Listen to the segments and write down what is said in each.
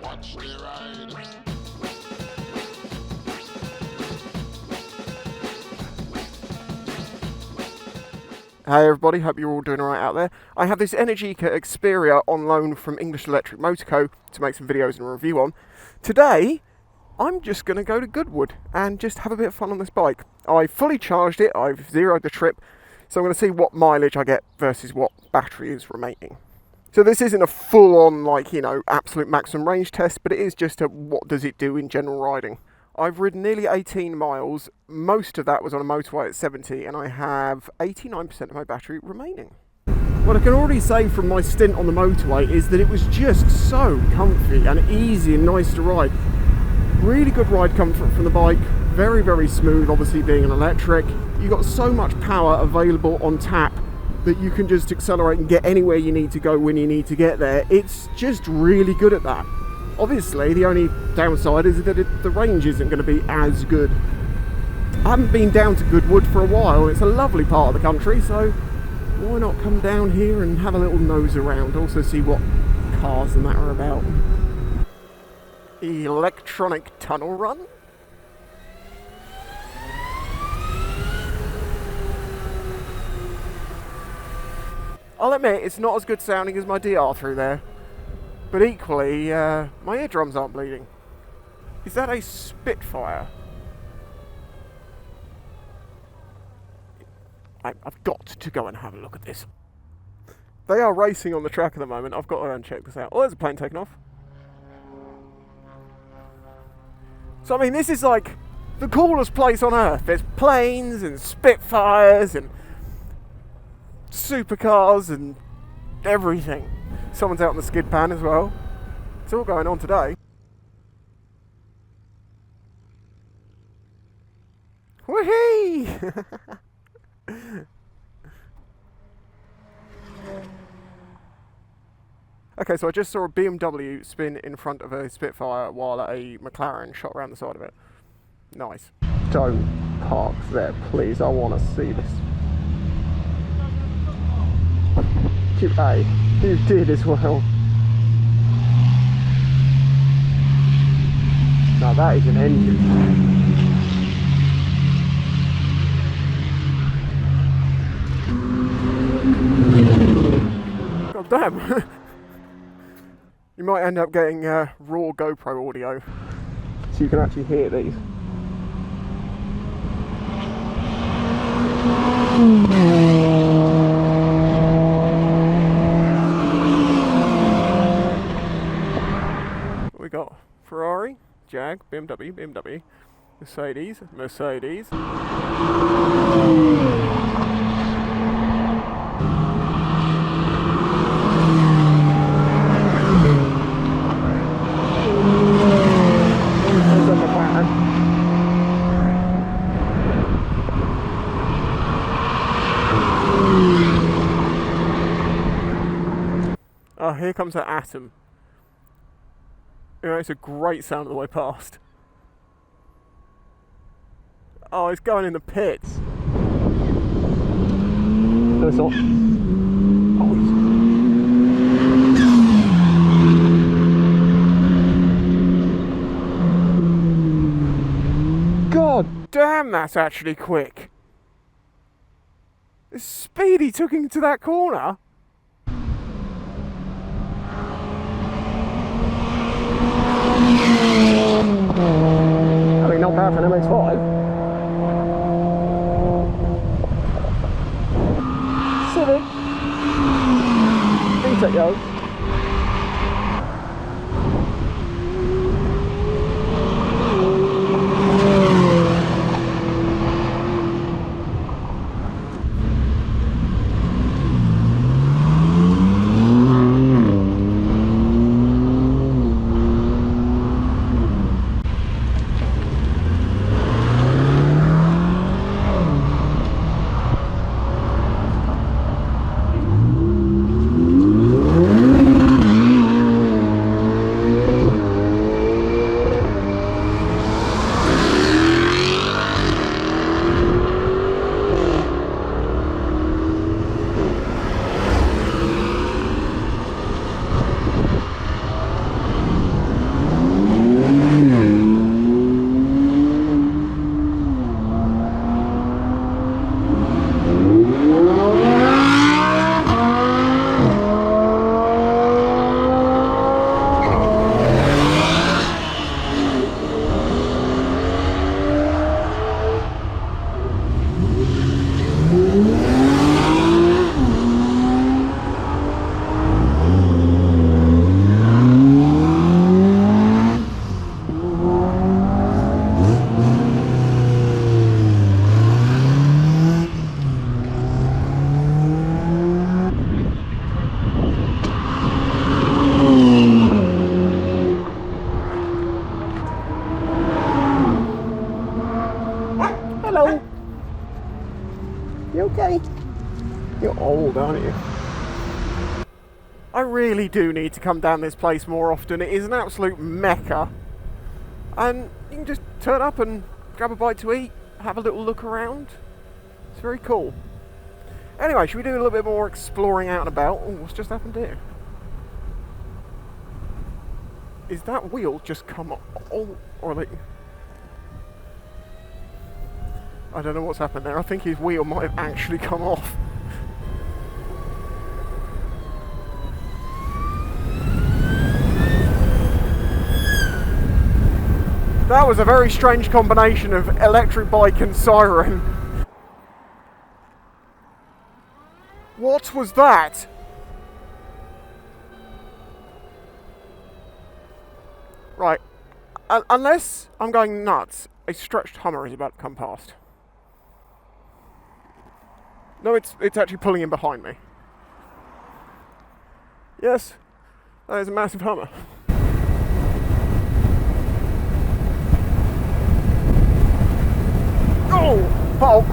Watch the ride. Hey everybody, hope you're all doing alright out there. I have this Energica Experia on loan from English Electric Motor Co. to make some videos and a review on. Today, I'm just going to go to Goodwood and just have a bit of fun on this bike. I fully charged it, I've zeroed the trip, so I'm going to see what mileage I get versus what battery is remaining. So this isn't a full-on, absolute maximum range test, but it is just a what does it do in general riding. I've ridden nearly 18 miles, most of that was on a motorway at 70, and I have 89% of my battery remaining. What I can already say from my stint on the motorway is that it was just so comfy and easy and nice to ride. Really good ride comfort from the bike, very, very smooth, obviously being an electric. You've got so much power available on tap that you can just accelerate and get anywhere you need to go when you need to get there. It's just really good at that. Obviously, the only downside is that the range isn't going to be as good. I haven't been down to Goodwood for a while. It's a lovely part of the country, so why not come down here and have a little nose around, also see what cars and that are about. Electronic tunnel run? I'll admit, it's not as good sounding as my DR through there. But equally, my eardrums aren't bleeding. Is that a Spitfire? I've got to go and have a look at this. They are racing on the track at the moment. I've got to go and check this out. Oh, there's a plane taking off. So, I mean, this is like the coolest place on earth. There's planes and Spitfires and Supercars and everything. Someone's out on the skid pan as well. It's all going on today. Whee! Okay, so I just saw a BMW spin in front of a Spitfire while a McLaren shot around the side of it. Nice. Don't park there, please. I want to see this. Hey, you did as well. Now that is an engine. God damn. You might end up getting raw GoPro audio, so you can actually hear these. We got Ferrari, Jag, BMW, Mercedes. Oh, here comes that Atom. It's a great sound on the way past. Oh, it's going in the pits. No, it's not. Oh, God damn, that's actually quick. The speed he took into that corner. I mean, not bad for an MX-5. Civic. VTEC yo. aren't you? I really do need to come down this place more often. It is an absolute mecca. And you can just turn up and grab a bite to eat, have a little look around. It's very cool. Anyway, should we do a little bit more exploring out and about? Oh, what's just happened here? Is that wheel just come off? Oh, or like... I don't know what's happened there. I think his wheel might have actually come off. That was a very strange combination of electric bike and siren. What was that? Right. Unless I'm going nuts, a stretched Hummer is about to come past. No, it's actually pulling in behind me. Yes, that is a massive Hummer. Oh! Pop!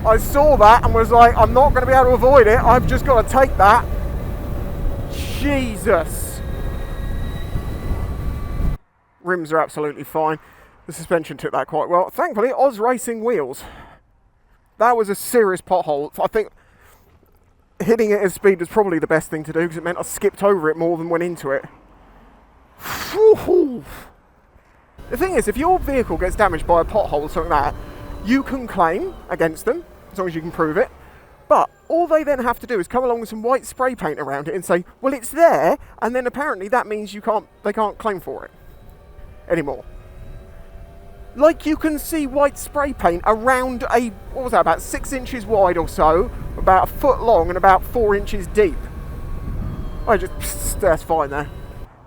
I saw that and was like, I'm not going to be able to avoid it. I've just got to take that. Jesus. Rims are absolutely fine. The suspension took that quite well. Thankfully, Oz Racing wheels. That was a serious pothole. I think hitting it at speed was probably the best thing to do because it meant I skipped over it more than went into it. The thing is, if your vehicle gets damaged by a pothole or something like that, you can claim against them, as long as you can prove it. But all they then have to do is come along with some white spray paint around it and say, well, it's there, and then apparently that means they can't claim for it anymore. Like, you can see white spray paint around what was that, about 6 inches wide or so, about 1 foot long and about 4 inches deep. That's fine there.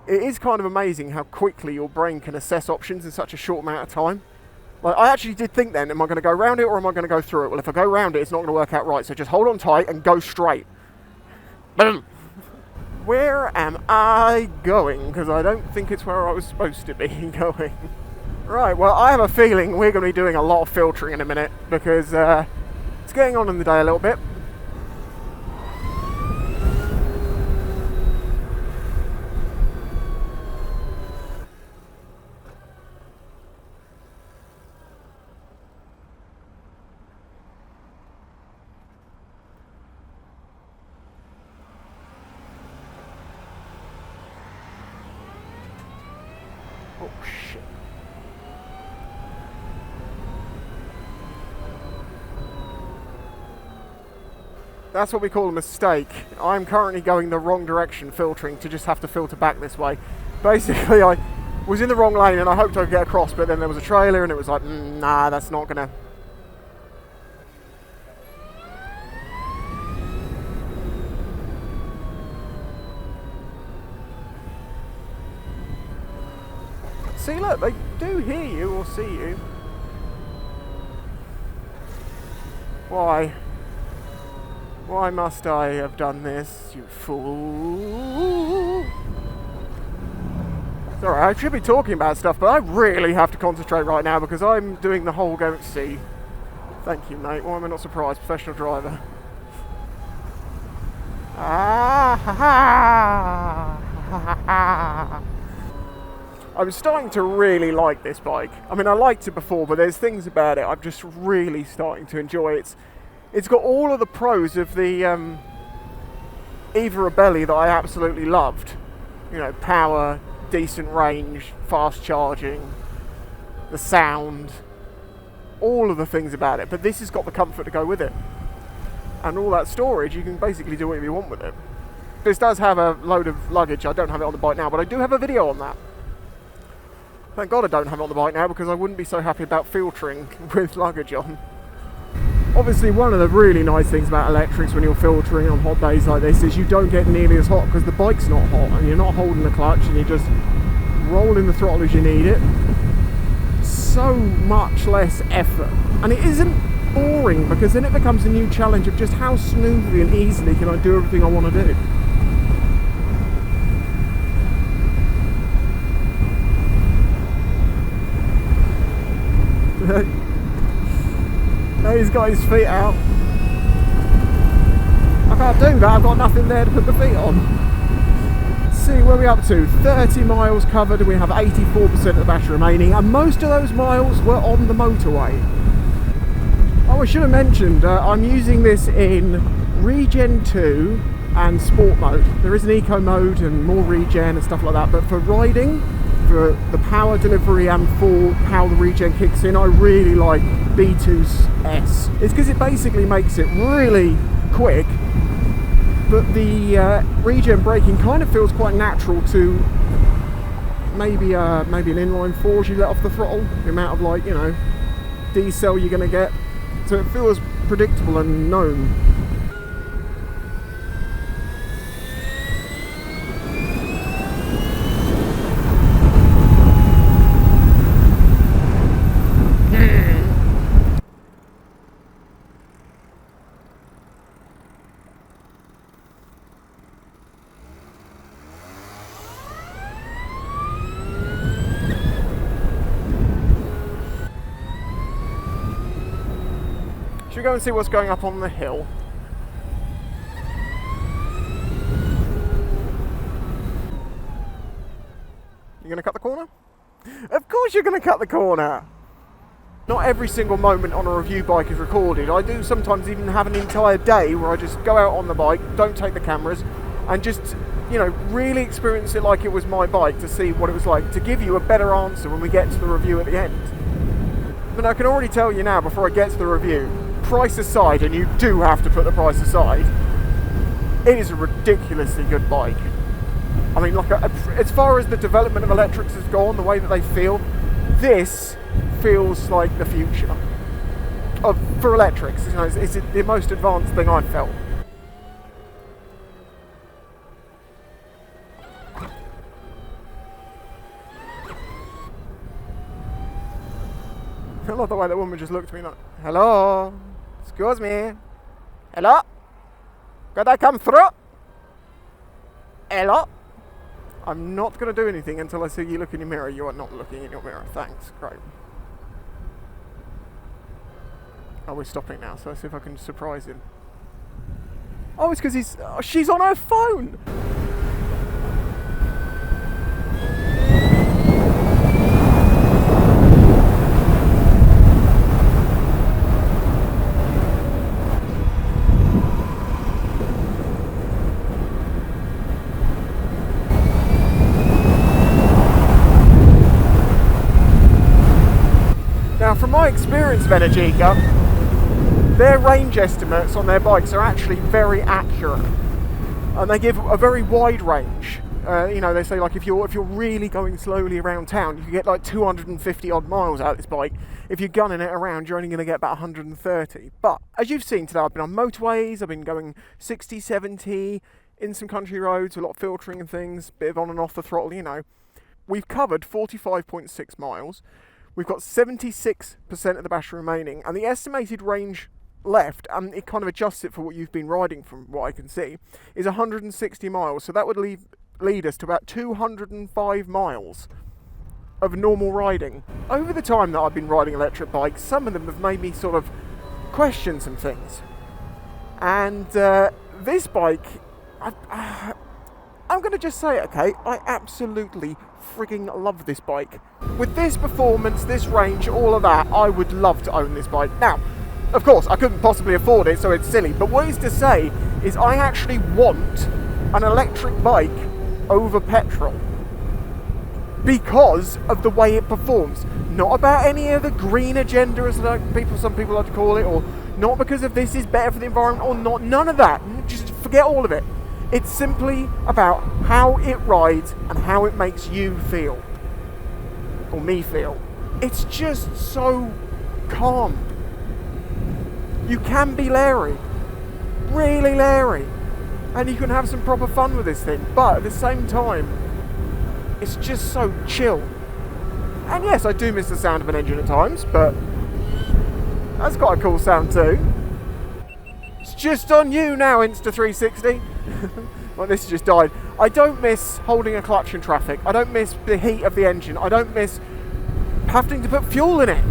It is kind of amazing how quickly your brain can assess options in such a short amount of time. Like, I actually did think then, am I going to go round it or am I going to go through it? Well, if I go round it, it's not going to work out right, so just hold on tight and go straight. Boom! Where am I going? Because I don't think it's where I was supposed to be going. Right, well, I have a feeling we're going to be doing a lot of filtering in a minute because it's getting on in the day a little bit. Oh, shit. That's what we call a mistake. I'm currently going the wrong direction filtering to just have to filter back this way. Basically, I was in the wrong lane and I hoped I'd get across, but then there was a trailer and it was like, nah, that's not gonna... See, look, they do hear you or see you. Why? Why must I have done this, you fool? Sorry, I should be talking about stuff, but I really have to concentrate right now because I'm doing the whole go at sea. Thank you, mate. Why am I not surprised? Professional driver. I'm starting to really like this bike. I mean, I liked it before, but there's things about it I'm just really starting to enjoy. It's got all of the pros of the Eva Rebelli that I absolutely loved. You know, power, decent range, fast charging, the sound, all of the things about it. But this has got the comfort to go with it. And all that storage, you can basically do whatever you want with it. This does have a load of luggage. I don't have it on the bike now, but I do have a video on that. Thank God I don't have it on the bike now because I wouldn't be so happy about filtering with luggage on. Obviously, one of the really nice things about electrics when you're filtering on hot days like this is you don't get nearly as hot because the bike's not hot and you're not holding the clutch and you're just rolling the throttle as you need it. So much less effort. And it isn't boring because then it becomes a new challenge of just how smoothly and easily can I do everything I want to do. Now he's got his feet out. I can't do that, I've got nothing there to put the feet on. See where we're up to. 30 miles covered and we have 84% of the battery remaining, and most of those miles were on the motorway. Oh, I should have mentioned, I'm using this in Regen 2 and Sport mode. There is an Eco mode and more regen and stuff like that, but for riding, for the power delivery and for how the regen kicks in, I really like B2's S. It's because it basically makes it really quick, but the regen braking kind of feels quite natural to maybe an inline four as you let off the throttle, the amount of, like, you know, decel you're going to get. So it feels predictable and known. Should we go and see what's going up on the hill? You gonna cut the corner? Of course you're gonna cut the corner! Not every single moment on a review bike is recorded. I do sometimes even have an entire day where I just go out on the bike, don't take the cameras, and just, you know, really experience it like it was my bike to see what it was like, to give you a better answer when we get to the review at the end. But I can already tell you now, before I get to the review, price aside, and you do have to put the price aside, it is a ridiculously good bike. I mean, like, as far as the development of electrics has gone, the way that they feel, this feels like the future for electrics. You know, it's the most advanced thing I've felt. I love the way that woman just looked at me like, hello, excuse me, hello, could I come through? Hello? I'm not going to do anything until I see you look in your mirror. You are not looking in your mirror. Thanks, great. Oh, we're stopping now, so let's see if I can surprise him. Oh, it's because she's on her phone! Now, from my experience of Energica, their range estimates on their bikes are actually very accurate, and they give a very wide range. You know, they say, like, if you're really going slowly around town, you can get like 250 odd miles out of this bike. If you're gunning it around, you're only going to get about 130. But as you've seen today, I've been on motorways, I've been going 60, 70 in some country roads, a lot of filtering and things, bit of on and off the throttle. You know, we've covered 45.6 miles. We've got 76% of the battery remaining, and the estimated range left, and it kind of adjusts it for what you've been riding from what I can see, is 160 miles. So that would lead us to about 205 miles of normal riding. Over the time that I've been riding electric bikes, some of them have made me sort of question some things. And this bike, I'm going to just say it, okay? I absolutely frigging love this bike. With this performance, this range, all of that, I would love to own this bike. Now, of course, I couldn't possibly afford it, so it's silly. But what is to say is I actually want an electric bike over petrol because of the way it performs. Not about any of the green agenda, as some people like to call it, or not because of this is better for the environment, or not. None of that. Just forget all of it. It's simply about how it rides and how it makes you feel. Or me feel. It's just so calm. You can be Larry. Really Larry. And you can have some proper fun with this thing. But at the same time, it's just so chill. And yes, I do miss the sound of an engine at times, but that's quite a cool sound too. It's just on you now, Insta360. Well, this just died. I don't miss holding a clutch in traffic. I don't miss the heat of the engine. I don't miss having to put fuel in it.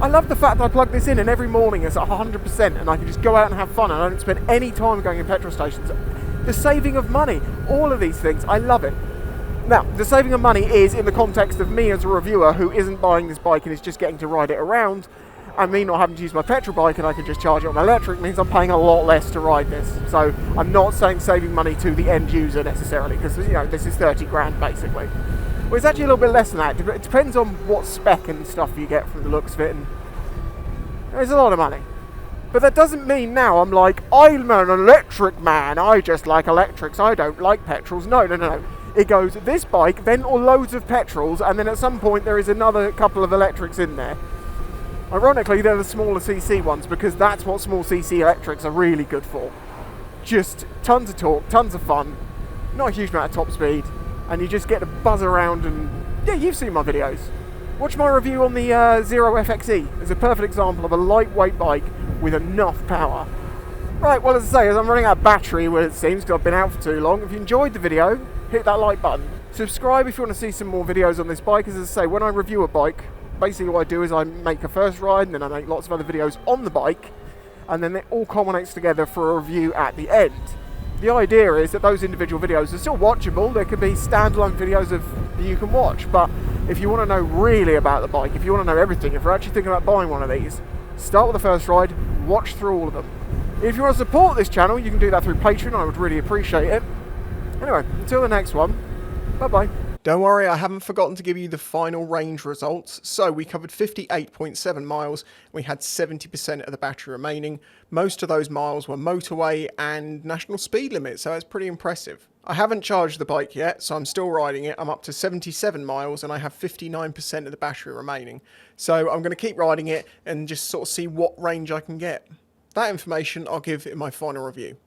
I love the fact that I plug this in and every morning it's at 100% and I can just go out and have fun and I don't spend any time going in petrol stations. The saving of money, all of these things, I love it. Now, the saving of money is in the context of me as a reviewer who isn't buying this bike and is just getting to ride it around, and me not having to use my petrol bike and I can just charge it on electric means I'm paying a lot less to ride this. So I'm not saying saving money to the end user necessarily, because this is 30 grand basically. Well, it's actually a little bit less than that. It depends on what spec and stuff you get from the looks of it, and it's a lot of money. But that doesn't mean now I'm like, I'm an electric man, I just like electrics, I don't like petrols. No. It goes this bike, then loads of petrols, and then at some point there is another couple of electrics in there. Ironically, they're the smaller CC ones, because that's what small CC electrics are really good for. Just tons of torque, tons of fun, not a huge amount of top speed, and you just get to buzz around and, yeah, you've seen my videos. Watch my review on the Zero FXE. It's a perfect example of a lightweight bike with enough power. Right, well, as I say, as I'm running out of battery, well, it seems, because I've been out for too long. If you enjoyed the video, hit that like button. Subscribe if you want to see some more videos on this bike. As I say, when I review a bike, basically what I do is I make a first ride, and then I make lots of other videos on the bike, and then it all culminates together for a review at the end. The idea is that those individual videos are still watchable. There could be standalone videos that you can watch, but if you want to know really about the bike, if you want to know everything, if you're actually thinking about buying one of these, start with the first ride, watch through all of them. If you want to support this channel, you can do that through Patreon. I would really appreciate it. Anyway, until the next one, bye-bye. Don't worry, I haven't forgotten to give you the final range results. So we covered 58.7 miles. We had 70% of the battery remaining. Most of those miles were motorway and national speed limit, so that's pretty impressive. I haven't charged the bike yet, so I'm still riding it. I'm up to 77 miles and I have 59% of the battery remaining. So I'm going to keep riding it and just sort of see what range I can get. That information I'll give in my final review.